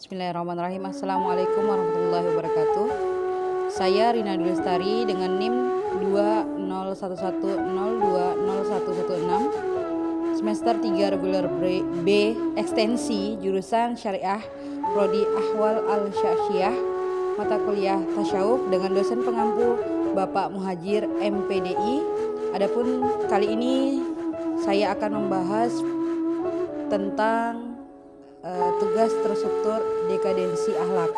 Bismillahirrahmanirrahim. Assalamualaikum warahmatullahi wabarakatuh. Saya Rina Dwi Lestari dengan NIM 2011020116, semester 3 reguler B, ekstensi jurusan Syariah, Prodi Ahwal Al-Syaksiyah, mata kuliah Tasyawuf dengan dosen pengampu Bapak Muhajir MPDI. Adapun kali ini saya akan membahas tentang tugas terstruktur dekadensi akhlak,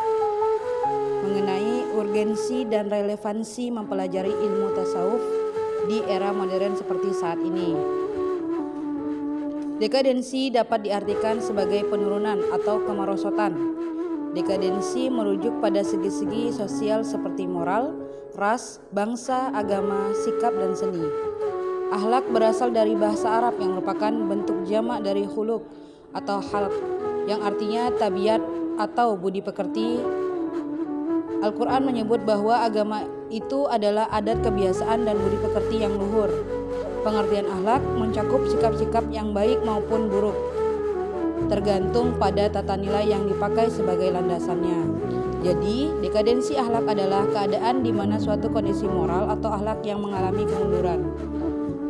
mengenai urgensi dan relevansi mempelajari ilmu tasawuf di era modern seperti saat ini. Dekadensi dapat diartikan sebagai penurunan atau kemerosotan. Dekadensi merujuk pada segi-segi sosial seperti moral, ras, bangsa, agama, sikap, dan seni. Akhlak berasal dari bahasa Arab yang merupakan bentuk jamak dari khuluq atau khalq, yang artinya tabiat atau budi pekerti. Al-Quran menyebut bahwa agama itu adalah adat, kebiasaan, dan budi pekerti yang luhur. Pengertian akhlak mencakup sikap-sikap yang baik maupun buruk, tergantung pada tata nilai yang dipakai sebagai landasannya. Jadi, dekadensi akhlak adalah keadaan di mana suatu kondisi moral atau akhlak yang mengalami kemunduran.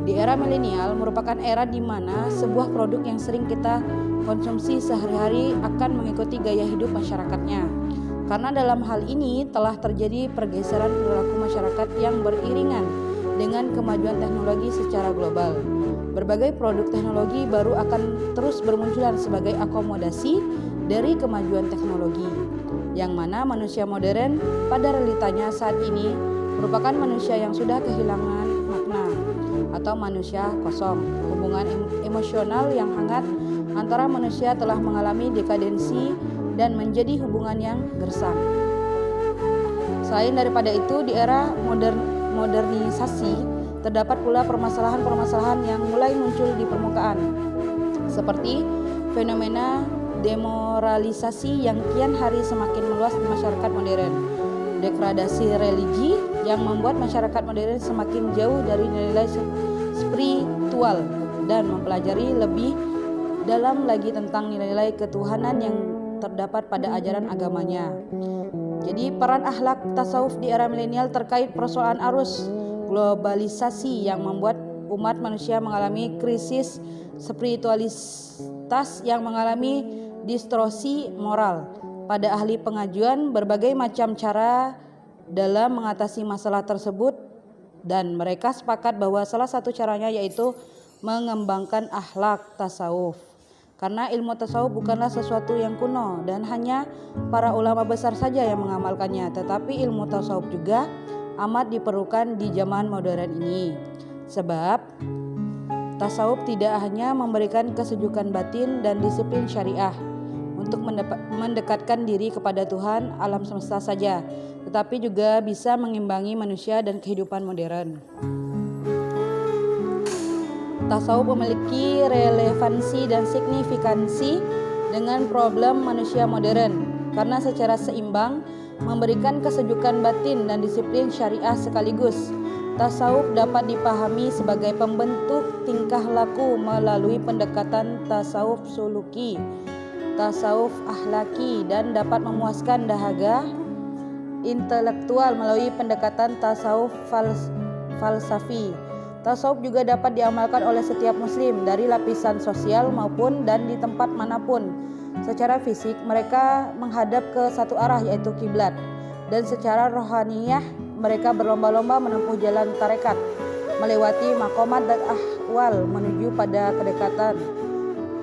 Di era milenial merupakan era di mana sebuah produk yang sering kita konsumsi sehari-hari akan mengikuti gaya hidup masyarakatnya. Karena dalam hal ini telah terjadi pergeseran perilaku masyarakat yang beriringan dengan kemajuan teknologi secara global. Berbagai produk teknologi baru akan terus bermunculan sebagai akomodasi dari kemajuan teknologi, yang mana manusia modern pada realitanya saat ini merupakan manusia yang sudah kehilangan makna atau manusia kosong. Hubungan emosional yang hangat antara manusia telah mengalami dekadensi dan menjadi hubungan yang gersang. Selain daripada itu, di era modernisasi terdapat pula permasalahan-permasalahan yang mulai muncul di permukaan, seperti fenomena demoralisasi yang kian hari semakin meluas di masyarakat modern, degradasi religi yang membuat masyarakat modern semakin jauh dari nilai spiritual dan mempelajari lebih dalam lagi tentang nilai-nilai ketuhanan yang terdapat pada ajaran agamanya. Jadi peran akhlak tasawuf di era milenial terkait persoalan arus globalisasi yang membuat umat manusia mengalami krisis spiritualitas yang mengalami distorsi moral. Pada ahli pengajuan berbagai macam cara dalam mengatasi masalah tersebut, dan mereka sepakat bahwa salah satu caranya yaitu mengembangkan akhlak tasawuf. Karena ilmu tasawuf bukanlah sesuatu yang kuno dan hanya para ulama besar saja yang mengamalkannya, tetapi ilmu tasawuf juga amat diperlukan di zaman modern ini. Sebab tasawuf tidak hanya memberikan kesejukan batin dan disiplin syariah untuk mendekatkan diri kepada Tuhan alam semesta saja, tetapi juga bisa mengimbangi manusia dan kehidupan modern. Tasawuf memiliki relevansi dan signifikansi dengan problem manusia modern karena secara seimbang memberikan kesejukan batin dan disiplin syariah sekaligus. Tasawuf dapat dipahami sebagai pembentuk tingkah laku melalui pendekatan tasawuf suluki, tasawuf akhlaki, dan dapat memuaskan dahaga intelektual melalui pendekatan tasawuf falsafi. Tasawuf juga dapat diamalkan oleh setiap muslim dari lapisan sosial maupun dan di tempat manapun. Secara fisik mereka menghadap ke satu arah yaitu kiblat, dan secara rohaniyah mereka berlomba-lomba menempuh jalan tarekat, melewati makomat dan ahwal menuju pada kedekatan,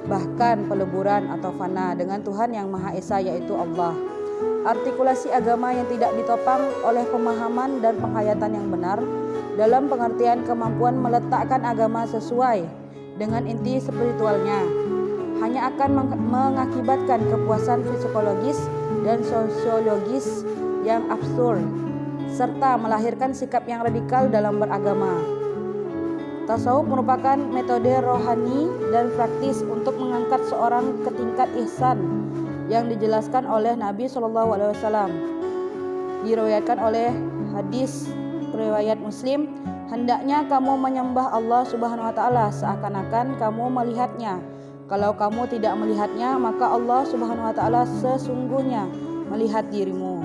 bahkan peleburan atau fana dengan Tuhan yang Maha Esa yaitu Allah. Artikulasi agama yang tidak ditopang oleh pemahaman dan penghayatan yang benar dalam pengertian kemampuan meletakkan agama sesuai dengan inti spiritualnya hanya akan mengakibatkan kepuasan psikologis dan sosiologis yang absurd serta melahirkan sikap yang radikal dalam beragama. Tasawuf merupakan metode rohani dan praktis untuk mengangkat seorang ke tingkat ihsan yang dijelaskan oleh Nabi SAW. Diriwayatkan oleh hadis riwayat Muslim, hendaknya kamu menyembah Allah Subhanahu wa taala seakan-akan kamu melihatnya. Kalau kamu tidak melihatnya, maka Allah Subhanahu wa taala sesungguhnya melihat dirimu.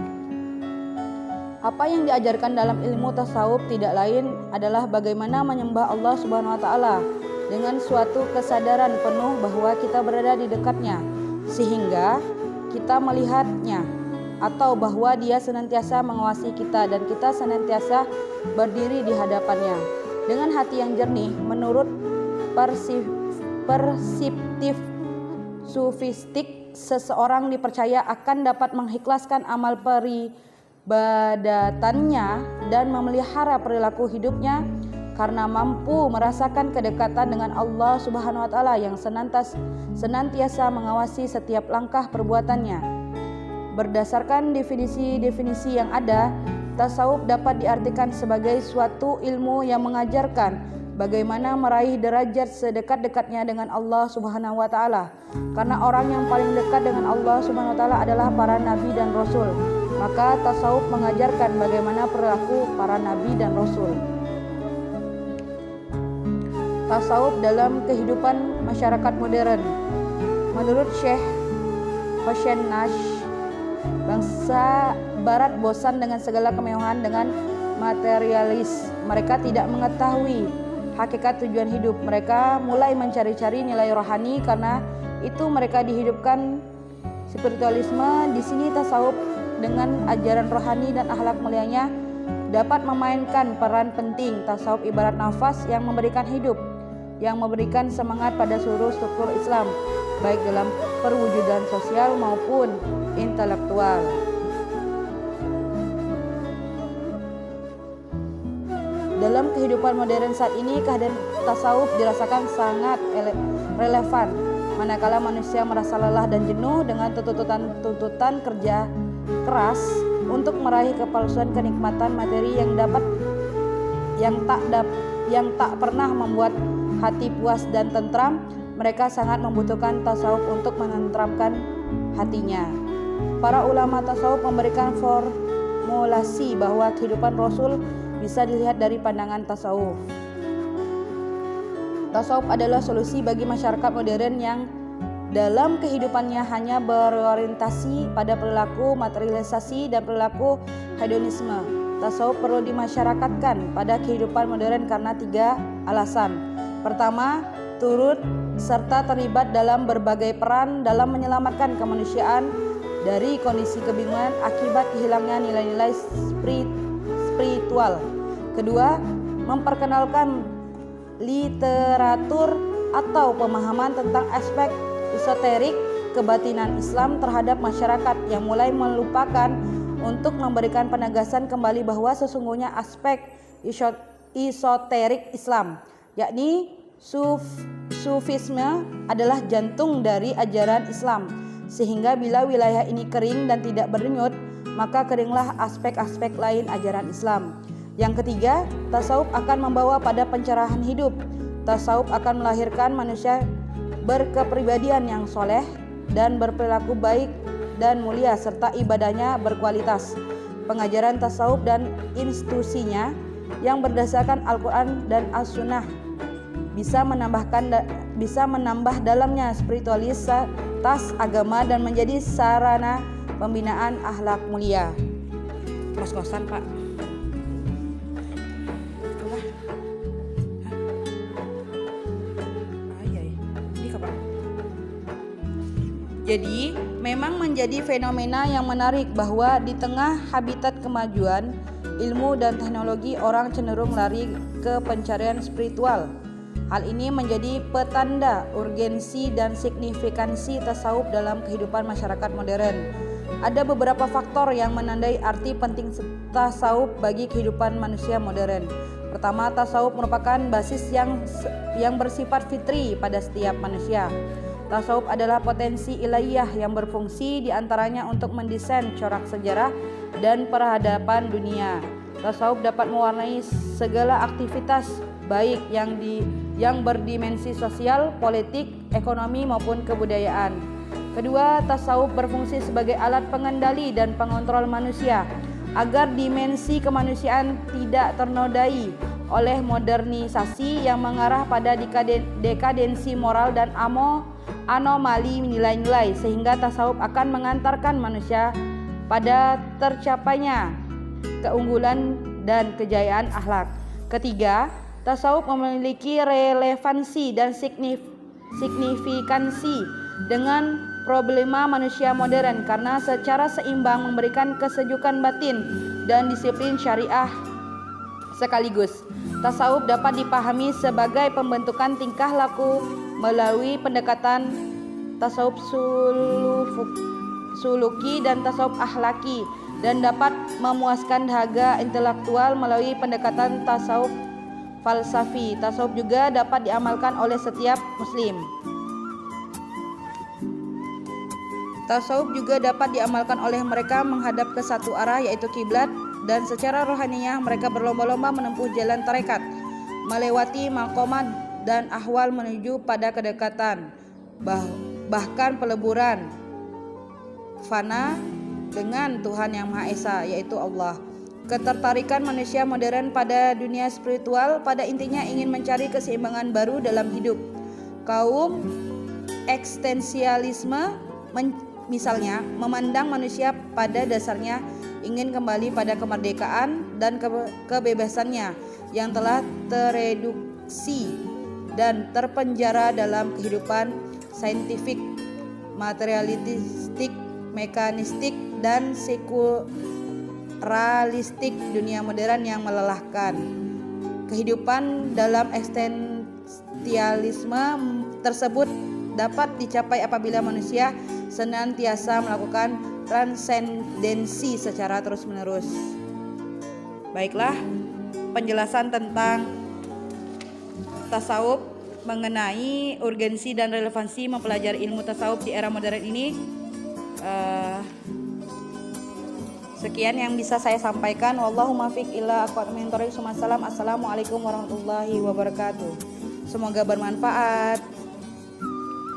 Apa yang diajarkan dalam ilmu tasawuf tidak lain adalah bagaimana menyembah Allah Subhanahu wa taala dengan suatu kesadaran penuh bahwa kita berada di dekatnya sehingga kita melihatnya, atau bahwa Dia senantiasa mengawasi kita dan kita senantiasa berdiri di hadapannya. Dengan hati yang jernih, menurut perseptif sufistik, seseorang dipercaya akan dapat mengikhlaskan amal peribadatannya dan memelihara perilaku hidupnya karena mampu merasakan kedekatan dengan Allah Subhanahu wa taala yang senantiasa mengawasi setiap langkah perbuatannya. Berdasarkan definisi-definisi yang ada, tasawuf dapat diartikan sebagai suatu ilmu yang mengajarkan bagaimana meraih derajat sedekat-dekatnya dengan Allah Subhanahu wa taala. Karena orang yang paling dekat dengan Allah Subhanahu wa taala adalah para nabi dan rasul, maka tasawuf mengajarkan bagaimana perilaku para nabi dan rasul. Tasawuf dalam kehidupan masyarakat modern. Menurut Syekh Hossein Nash, bangsa barat bosan dengan segala kemewahan dengan materialis. Mereka tidak mengetahui hakikat tujuan hidup. Mereka mulai mencari-cari nilai rohani, karena itu mereka dihidupkan spiritualisme. Di sini tasawuf dengan ajaran rohani dan akhlak mulianya dapat memainkan peran penting. Tasawuf ibarat nafas yang memberikan hidup, yang memberikan semangat pada seluruh struktur Islam, baik dalam perwujudan sosial maupun intelektual. Dalam kehidupan modern saat ini, kehadiran tasawuf dirasakan sangat relevan manakala manusia merasa lelah dan jenuh dengan tuntutan kerja keras untuk meraih kepalsuan kenikmatan materi yang tak pernah membuat hati puas dan tentram. Mereka sangat membutuhkan tasawuf untuk menenteramkan hatinya. Para ulama tasawuf memberikan formulasi bahwa kehidupan Rasul bisa dilihat dari pandangan tasawuf. Tasawuf adalah solusi bagi masyarakat modern yang dalam kehidupannya hanya berorientasi pada perilaku materialisasi dan perilaku hedonisme. Tasawuf perlu dimasyarakatkan pada kehidupan modern karena 3 alasan. Pertama, turut serta terlibat dalam berbagai peran dalam menyelamatkan kemanusiaan dari kondisi kebingungan akibat hilangnya nilai-nilai spiritual. Kedua, memperkenalkan literatur atau pemahaman tentang aspek esoterik kebatinan Islam terhadap masyarakat yang mulai melupakan, untuk memberikan penegasan kembali bahwa sesungguhnya aspek esoterik Islam, yakni Sufisme, adalah jantung dari ajaran Islam, sehingga bila wilayah ini kering dan tidak berdenyut, maka keringlah aspek-aspek lain ajaran Islam. Yang ketiga, tasawuf akan membawa pada pencerahan hidup. Tasawuf akan melahirkan manusia berkepribadian yang soleh dan berperilaku baik dan mulia, serta ibadahnya berkualitas. Pengajaran tasawuf dan institusinya yang berdasarkan Al-Quran dan As-Sunnah bisa menambah dalamnya spiritualitas agama dan menjadi sarana pembinaan akhlak mulia. Kos-kosan, Pak. Jadi, memang menjadi fenomena yang menarik bahwa di tengah habitat kemajuan ilmu dan teknologi, orang cenderung lari ke pencarian spiritual. Hal ini menjadi petanda urgensi dan signifikansi tasawuf dalam kehidupan masyarakat modern. Ada beberapa faktor yang menandai arti penting tasawuf bagi kehidupan manusia modern. Pertama, tasawuf merupakan basis yang bersifat fitri pada setiap manusia. Tasawuf adalah potensi ilahiyah yang berfungsi diantaranya untuk mendesain corak sejarah dan peradaban dunia. Tasawuf dapat mewarnai segala aktivitas baik yang berdimensi sosial, politik, ekonomi maupun kebudayaan. Kedua, tasawuf berfungsi sebagai alat pengendali dan pengontrol manusia agar dimensi kemanusiaan tidak ternodai oleh modernisasi yang mengarah pada dekadensi moral dan anomali nilai-nilai, sehingga tasawuf akan mengantarkan manusia pada tercapainya keunggulan dan kejayaan akhlak. Ketiga, tasawuf memiliki relevansi dan signifikansi dengan problema manusia modern karena secara seimbang memberikan kesejukan batin dan disiplin syariah sekaligus. Tasawuf dapat dipahami sebagai pembentukan tingkah laku melalui pendekatan tasawuf suluki dan tasawuf akhlaki, dan dapat memuaskan dahaga intelektual melalui pendekatan tasawuf falsafi. Tasawuf juga dapat diamalkan oleh setiap muslim. Tasawuf juga dapat diamalkan oleh mereka menghadap ke satu arah, yaitu kiblat, dan secara rohaniah mereka berlomba-lomba menempuh jalan tarekat, melewati maqamat dan ahwal menuju pada kedekatan, bahkan peleburan fana dengan Tuhan yang Maha Esa, yaitu Allah. Ketertarikan manusia modern pada dunia spiritual pada intinya ingin mencari keseimbangan baru dalam hidup. Kaum eksistensialisme misalnya memandang manusia pada dasarnya ingin kembali pada kemerdekaan dan kebebasannya yang telah tereduksi dan terpenjara dalam kehidupan saintifik, materialistik, mekanistik, dan sekularilistik dunia modern yang melelahkan. Kehidupan dalam eksistensialisme tersebut dapat dicapai apabila manusia senantiasa melakukan transendensi secara terus-menerus. Baiklah, penjelasan tentang tasawuf mengenai urgensi dan relevansi mempelajari ilmu tasawuf di era modern ini. Sekian yang bisa saya sampaikan. Wallahu muwaffiq ila aqwamit thoriq. Assalamualaikum warahmatullahi wabarakatuh. Semoga bermanfaat.